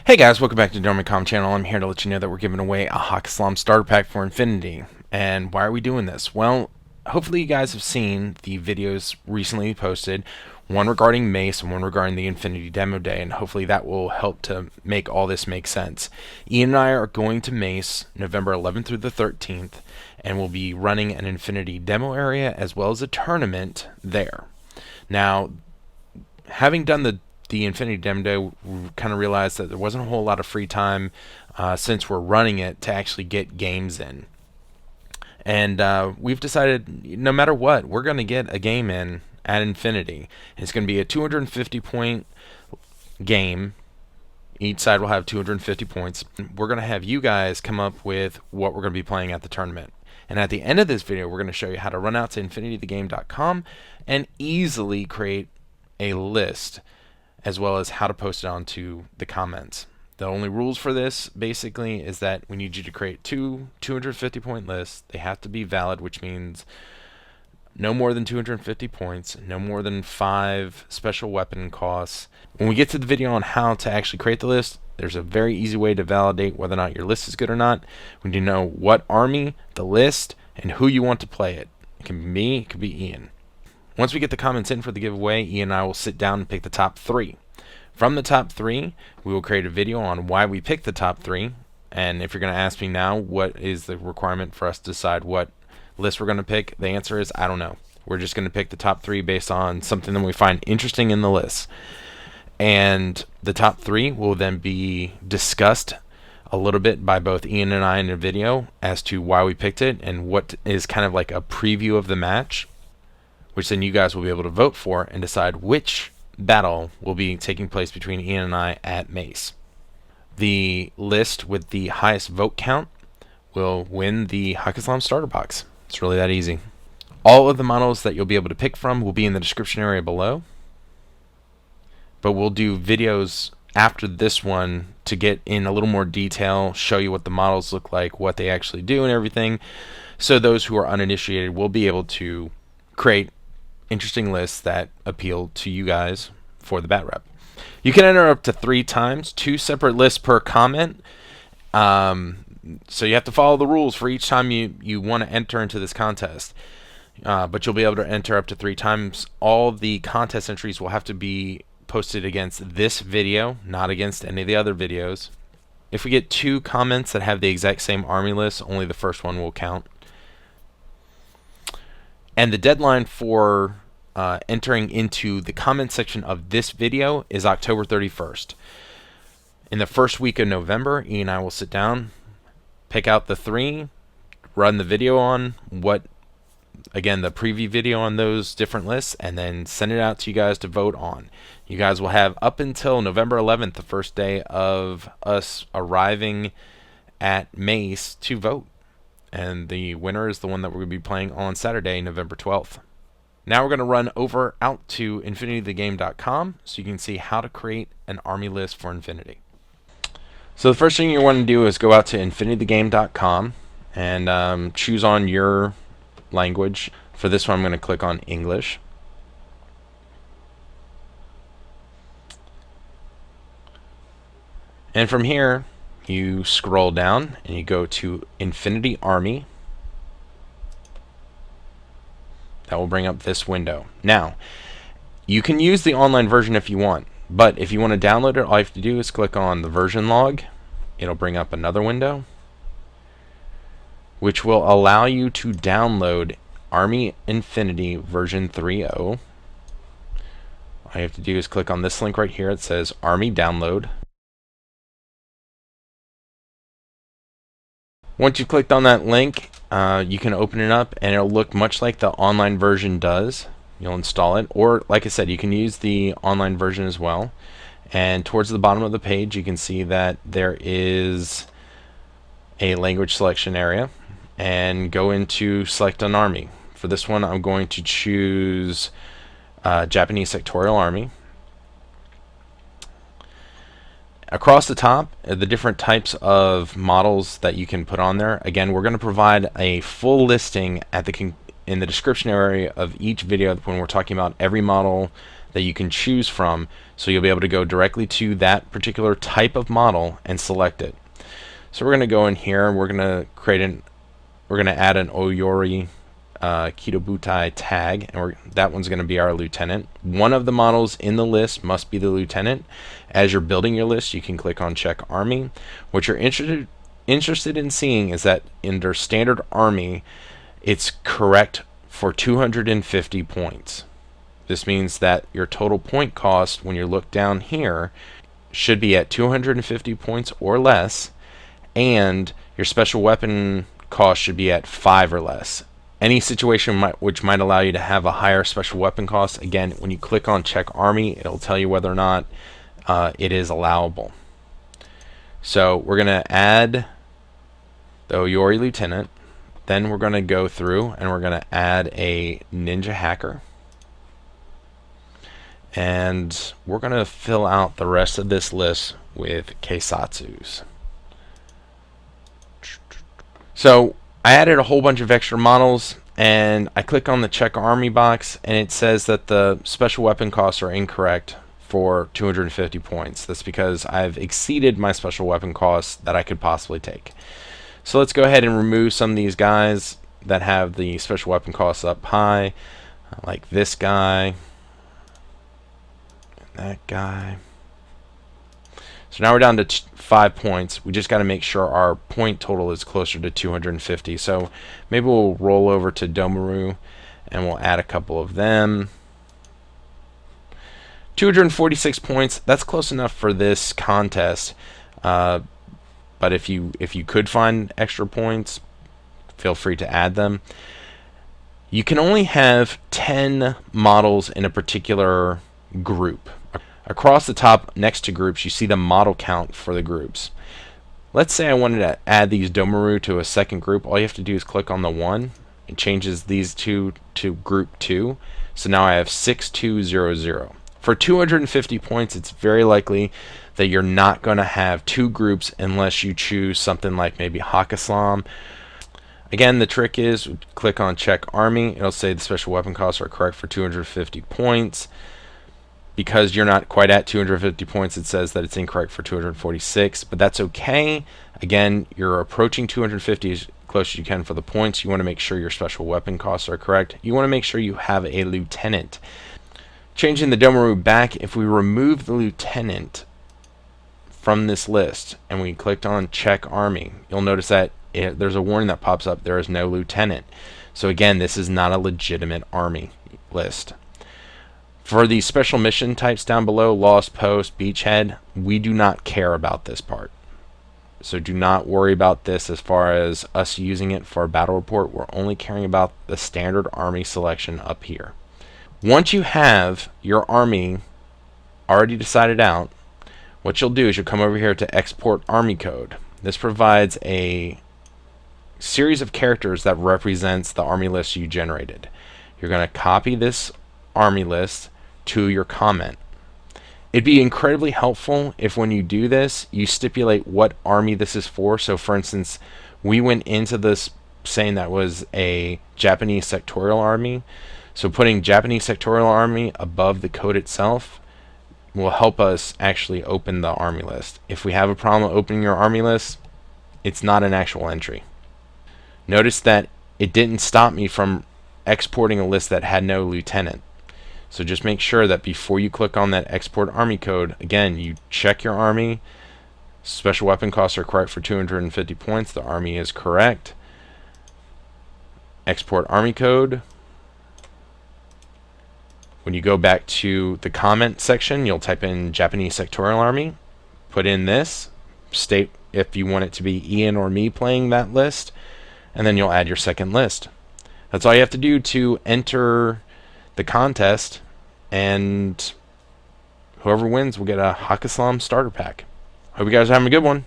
Hey guys, welcome back to the Dormicom channel. I'm here to let you know that we're giving away a Haqqislam starter pack for Infinity. And why are we doing this? Well, hopefully you guys have seen the videos recently posted, one regarding Mace and one regarding the Infinity Demo Day, and hopefully that will help to make all this make sense. Ian and I are going to Mace November 11th through the 13th, and we'll be running an Infinity Demo area as well as a tournament there. Now, having done the Infinity Demo Day, we kind of realized that there wasn't a whole lot of free time since we're running it to actually get games in. And we've decided no matter what, we're going to get a game in at Infinity. It's going to be a 250 point game. Each side will have 250 points. We're going to have you guys come up with what we're going to be playing at the tournament. And at the end of this video, we're going to show you how to run out to infinitythegame.com and easily create a list, as well as how to post it onto the comments. The only rules for this basically is that we need you to create two 250 point lists. They have to be valid, which means no more than 250 points, no more than 5 special weapon costs. When we get to the video on how to actually create the list, there's a very easy way to validate whether or not your list is good or not. We need to know what army, the list, and who you want to play it. It can be me, it could be Ian. Once we get the comments in for the giveaway, Ian and I will sit down and pick the top 3. From the top 3, we will create a video on why we picked the top 3. And if you're going to ask me now what is the requirement for us to decide what list we're going to pick, the answer is I don't know. We're just going to pick the top 3 based on something that we find interesting in the list. And the top 3 will then be discussed a little bit by both Ian and I in a video as to why we picked it and what is kind of like a preview of the match, which then you guys will be able to vote for and decide which battle will be taking place between Ian and I at Mace. The list with the highest vote count will win the Haqqislam starter box. It's really that easy. All of the models that you'll be able to pick from will be in the description area below, but we'll do videos after this one to get in a little more detail, show you what the models look like, what they actually do and everything, so those who are uninitiated will be able to create interesting lists that appeal to you guys for the bat rep. You can enter up to 3 times, 2 separate lists per comment. So you have to follow the rules for each time you want to enter into this contest. But you'll be able to enter up to 3 times. All the contest entries will have to be posted against this video, not against any of the other videos. If we get 2 comments that have the exact same army list, only the first one will count. And the deadline for entering into the comment section of this video is October 31st. In the first week of November, Ian and I will sit down, pick out the 3, run the video on the preview video on those different lists, and then send it out to you guys to vote on. You guys will have up until November 11th, the first day of us arriving at Mace, to vote. And the winner is the one that we're going to be playing on Saturday, November 12th. Now we're going to run over out to infinitythegame.com so you can see how to create an army list for Infinity. So the first thing you want to do is go out to infinitythegame.com and choose on your language. For this one, I'm going to click on English. And from here, you scroll down and you go to Infinity Army. That will bring up this window. Now, you can use the online version if you want, but if you want to download it, all you have to do is click on the version log. It'll bring up another window, which will allow you to download Army Infinity version 3.0. All you have to do is click on this link right here. It says Army Download. Once you've clicked on that link, you can open it up and it'll look much like the online version does. You'll install it, or like I said, you can use the online version as well. And towards the bottom of the page, you can see that there is a language selection area, and go into select an army. For this one, I'm going to choose Japanese Sectorial Army. Across the top, the different types of models that you can put on there. Again, we're going to provide a full listing at in the description area of each video when we're talking about every model that you can choose from, so you'll be able to go directly to that particular type of model and select it. So we're going to go in here and we're going to add an O-Yoroi Kidobutai tag, and that one's going to be our lieutenant. One of the models in the list must be the lieutenant. As you're building your list, you can click on check army. What you're interested in seeing is that under standard army, it's correct for 250 points. This means that your total point cost, when you look down here, should be at 250 points or less, and your special weapon cost should be at 5 or less. Any situation which might allow you to have a higher special weapon cost, again, when you click on check army, it'll tell you whether or not it is allowable. So we're going to add the O-Yoroi lieutenant. Then we're going to go through and we're going to add a ninja hacker. And we're going to fill out the rest of this list with Keisotsus. So I added a whole bunch of extra models, and I click on the check army box, and it says that the special weapon costs are incorrect for 250 points. That's because I've exceeded my special weapon costs that I could possibly take. So let's go ahead and remove some of these guys that have the special weapon costs up high, like this guy, and that guy. So now we're down to 5 points. We just got to make sure our point total is closer to 250. So maybe we'll roll over to Domaru and we'll add a couple of them. 246 points. That's close enough for this contest. But if you could find extra points, feel free to add them. You can only have 10 models in a particular group. Across the top next to groups, you see the model count for the groups. Let's say I wanted to add these Domaru to a second group. All you have to do is click on the 1. It changes these two to group 2. So now I have 6200. For 250 points, it's very likely that you're not going to have 2 groups unless you choose something like maybe Haqqislam. Again, the trick is click on check army. It'll say the special weapon costs are correct for 250 points. Because you're not quite at 250 points, it says that it's incorrect for 246, but that's okay. Again, you're approaching 250 as close as you can for the points. You want to make sure your special weapon costs are correct. You want to make sure you have a lieutenant. Changing the Domaru back, if we remove the lieutenant from this list and we clicked on check army, you'll notice that there's a warning that pops up. There is no lieutenant. So again, this is not a legitimate army list. For the special mission types down below, Lost Post, Beachhead, we do not care about this part. So do not worry about this as far as us using it for a battle report. We're only caring about the standard army selection up here. Once you have your army already decided out, what you'll do is you'll come over here to Export Army Code. This provides a series of characters that represents the army list you generated. You're going to copy this army list to your comment. It'd be incredibly helpful if when you do this, you stipulate what army this is for. So for instance, we went into this saying that was a Japanese Sectorial Army. So putting Japanese Sectorial Army above the code itself will help us actually open the army list. If we have a problem opening your army list, it's not an actual entry. Notice that it didn't stop me from exporting a list that had no lieutenant. So just make sure that before you click on that export army code, again, you check your army. Special weapon costs are correct for 250 points. The army is correct. Export army code. When you go back to the comment section, you'll type in Japanese Sectorial Army. Put in this. State if you want it to be Ian or me playing that list. And then you'll add your second list. That's all you have to do to enter the contest, and whoever wins will get a Haqqislam starter pack. Hope you guys are having a good one.